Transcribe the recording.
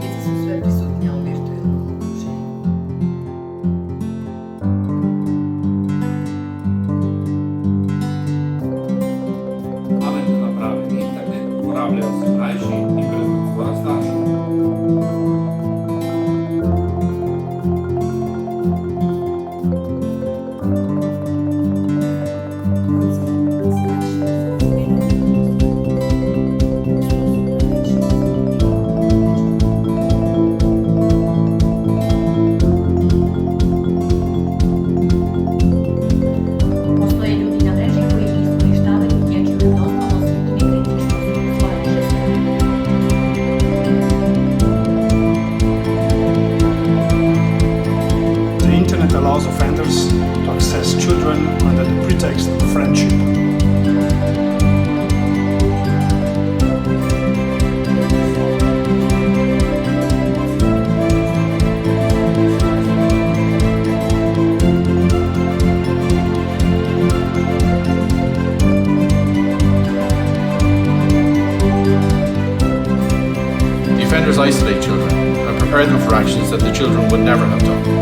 Dzieci sú sve prisutní, ale virtuálne okružení. Pametno napravljen internet uporabljaju se mlajši i brzo stvara starši. Postoje ljudi na mreži koji iskorištavaju dječju radoznalost i nekritičnost u svoje više svrhe. The internet allows offenders to access children under the pretext of friendship. The offenders isolate children and prepare them for actions that the children would never have done.